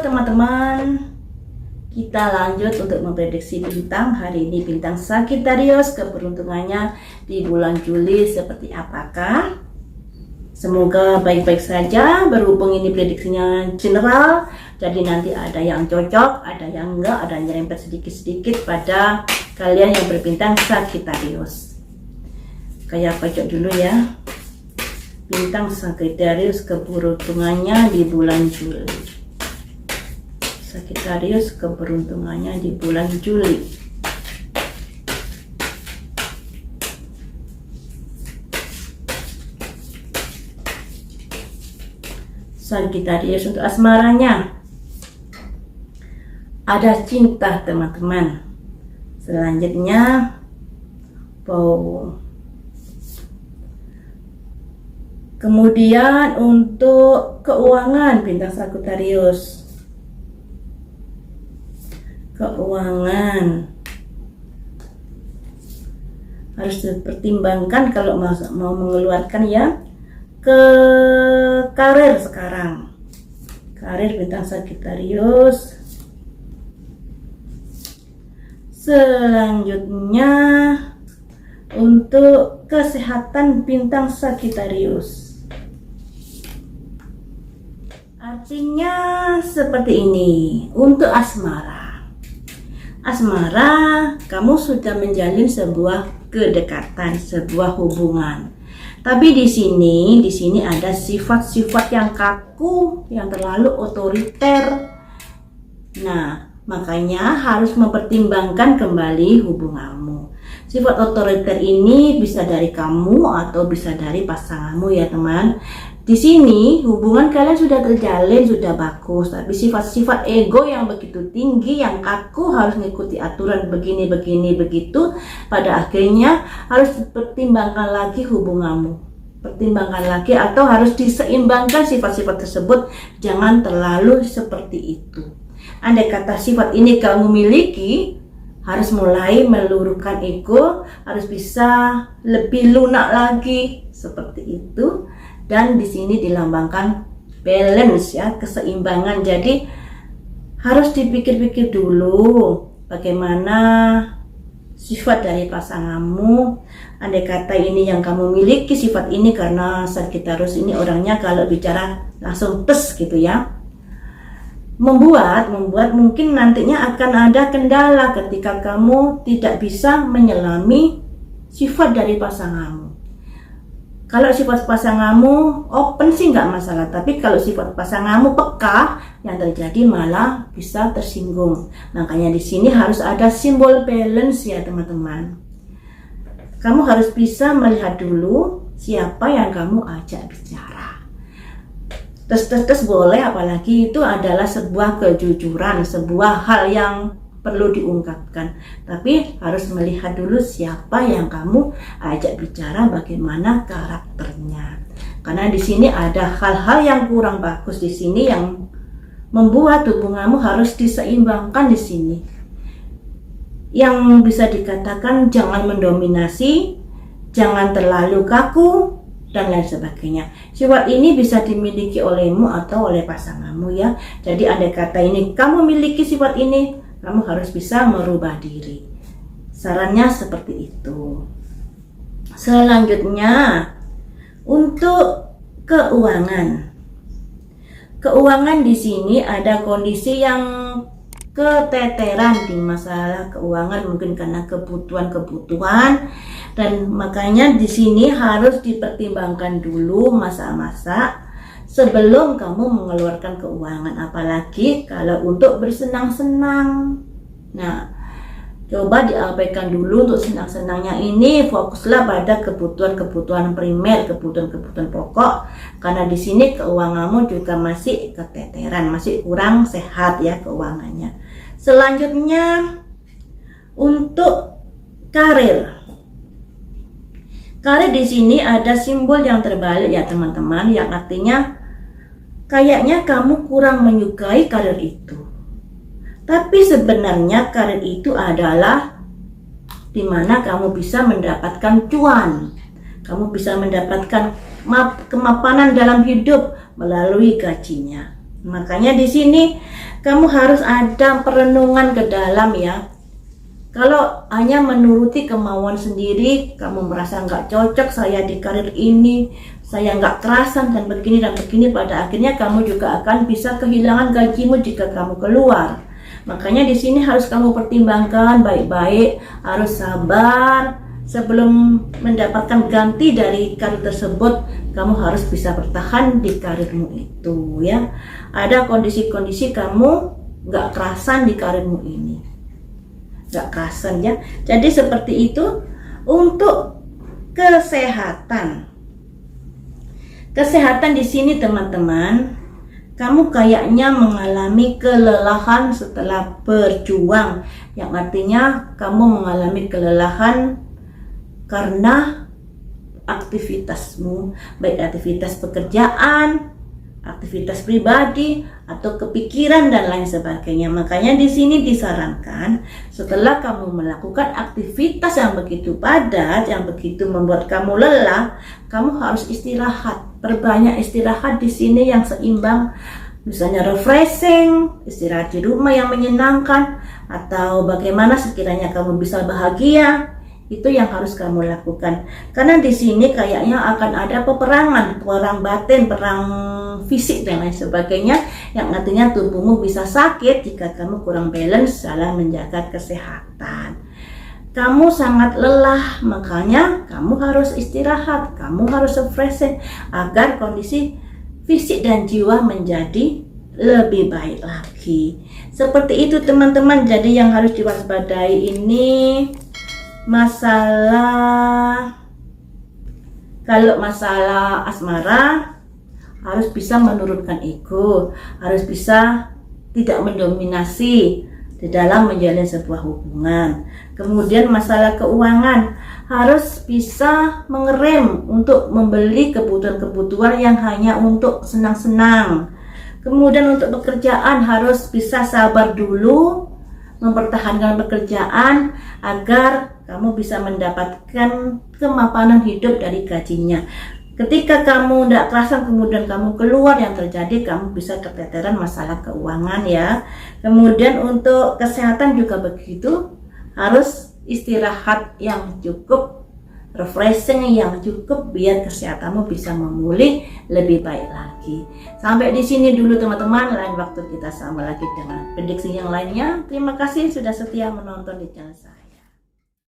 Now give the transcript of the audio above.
teman-teman, kita lanjut untuk memprediksi bintang. Hari ini bintang Sagittarius, keberuntungannya di bulan Juli seperti apakah? Semoga baik-baik saja. Berhubung ini prediksinya general, jadi nanti ada yang cocok, ada yang enggak, ada yang nyerempet sedikit-sedikit pada kalian yang berbintang Sagittarius. Kayak pojok dulu ya. Bintang Sagittarius, keberuntungannya di bulan Juli. Sagittarius, keberuntungannya di bulan Juli. Sagittarius untuk asmaranya ada cinta teman-teman. Selanjutnya kemudian untuk keuangan bintang Sagittarius, keuangan harus dipertimbangkan kalau mau mengeluarkan ya. Ke karir sekarang, karir bintang Sagittarius. Selanjutnya untuk kesehatan bintang Sagittarius. Artinya seperti ini. Untuk asmara, kamu sudah menjalin sebuah kedekatan, sebuah hubungan. Tapi di sini ada sifat-sifat yang kaku, yang terlalu otoriter. Nah, makanya harus mempertimbangkan kembali hubunganmu. Sifat otoriter ini bisa dari kamu atau bisa dari pasanganmu ya teman. Di sini hubungan kalian sudah terjalin, sudah bagus, tapi sifat-sifat ego yang begitu tinggi, yang kaku, harus mengikuti aturan begini begitu. Pada akhirnya harus dipertimbangkan lagi hubunganmu, pertimbangkan lagi, atau harus diseimbangkan sifat-sifat tersebut. Jangan terlalu seperti itu. Andai kata sifat ini kamu miliki, harus mulai meluruhkan ego, harus bisa lebih lunak lagi seperti itu. Dan di sini dilambangkan balance ya, keseimbangan. Jadi harus dipikir-pikir dulu bagaimana sifat dari pasanganmu. Andai kata ini yang kamu miliki sifat ini, karena Sagittarius ini orangnya kalau bicara langsung tes gitu ya. Membuat mungkin nantinya akan ada kendala ketika kamu tidak bisa menyelami sifat dari pasanganmu. Kalau sifat pasanganmu open sih nggak masalah, tapi kalau sifat pasanganmu peka, yang terjadi malah bisa tersinggung. Makanya di sini harus ada simbol balance ya teman-teman. Kamu harus bisa melihat dulu siapa yang kamu ajak bicara. Tes boleh, apalagi itu adalah sebuah kejujuran, sebuah hal yang perlu diungkapkan. Tapi harus melihat dulu siapa yang kamu ajak bicara, bagaimana karakternya. Karena di sini ada hal-hal yang kurang bagus di sini yang membuat hubunganmu harus diseimbangkan di sini. Yang bisa dikatakan jangan mendominasi, jangan terlalu kaku, dan lain sebagainya. Sifat ini bisa dimiliki olehmu atau oleh pasanganmu ya. Jadi andai kata ini kamu miliki sifat ini, kamu harus bisa merubah diri. Sarannya seperti itu. Selanjutnya untuk keuangan. Keuangan di sini ada kondisi yang keteteran di masalah keuangan, mungkin karena kebutuhan, dan makanya di sini harus dipertimbangkan dulu masa-masa sebelum kamu mengeluarkan keuangan, apalagi kalau untuk bersenang-senang. Nah, coba diabaikan dulu untuk senang-senangnya ini, fokuslah pada kebutuhan primer, kebutuhan pokok. Karena di sini keuanganmu juga masih keteteran, masih kurang sehat ya keuangannya. Selanjutnya untuk karir. Karir di sini ada simbol yang terbalik ya teman-teman, yang artinya kayaknya kamu kurang menyukai karir itu. Tapi sebenarnya karir itu adalah dimana kamu bisa mendapatkan cuan. Kamu bisa mendapatkan kemapanan dalam hidup melalui gajinya. Makanya di sini kamu harus ada perenungan ke dalam ya. Kalau hanya menuruti kemauan sendiri, kamu merasa nggak cocok saya di karir ini, saya nggak kerasan dan begini, pada akhirnya kamu juga akan bisa kehilangan gajimu jika kamu keluar. Makanya di sini harus kamu pertimbangkan baik-baik, harus sabar. Sebelum mendapatkan ganti dari karir tersebut, kamu harus bisa bertahan di karirmu itu ya. Ada kondisi-kondisi kamu nggak kerasan di karirmu ini, nggak kerasan ya. Jadi seperti itu. Untuk kesehatan di sini teman-teman, kamu kayaknya mengalami kelelahan setelah berjuang, yang artinya kamu mengalami kelelahan karena aktivitasmu, baik aktivitas pekerjaan, aktivitas pribadi, atau kepikiran dan lain sebagainya. Makanya di sini disarankan setelah kamu melakukan aktivitas yang begitu padat, yang begitu membuat kamu lelah, kamu harus istirahat. Perbanyak istirahat di sini yang seimbang. Misalnya refreshing, istirahat di rumah yang menyenangkan, atau bagaimana sekiranya kamu bisa bahagia. Itu yang harus kamu lakukan. Karena di sini kayaknya akan ada peperangan, perang batin, perang fisik dan lain sebagainya, yang artinya tubuhmu bisa sakit jika kamu kurang balance dalam menjaga kesehatan. Kamu sangat lelah, makanya kamu harus istirahat, kamu harus refreshing agar kondisi fisik dan jiwa menjadi lebih baik lagi. Seperti itu teman-teman. Jadi yang harus diwaspadai ini kalau masalah asmara, harus bisa menurunkan ego, harus bisa tidak mendominasi di dalam menjalin sebuah hubungan. Kemudian masalah keuangan, harus bisa mengerem untuk membeli kebutuhan-kebutuhan yang hanya untuk senang-senang. Kemudian untuk pekerjaan harus bisa sabar dulu, mempertahankan pekerjaan agar kamu bisa mendapatkan kemapanan hidup dari gajinya. Ketika kamu tidak kerasan kemudian kamu keluar, yang terjadi kamu bisa keteteran masalah keuangan ya. Kemudian untuk kesehatan juga begitu, harus istirahat yang cukup, refreshing yang cukup biar kesehatanmu bisa memulih lebih baik lagi. Sampai di sini dulu teman-teman, lain waktu kita sama lagi dengan prediksi yang lainnya. Terima kasih sudah setia menonton di channel saya.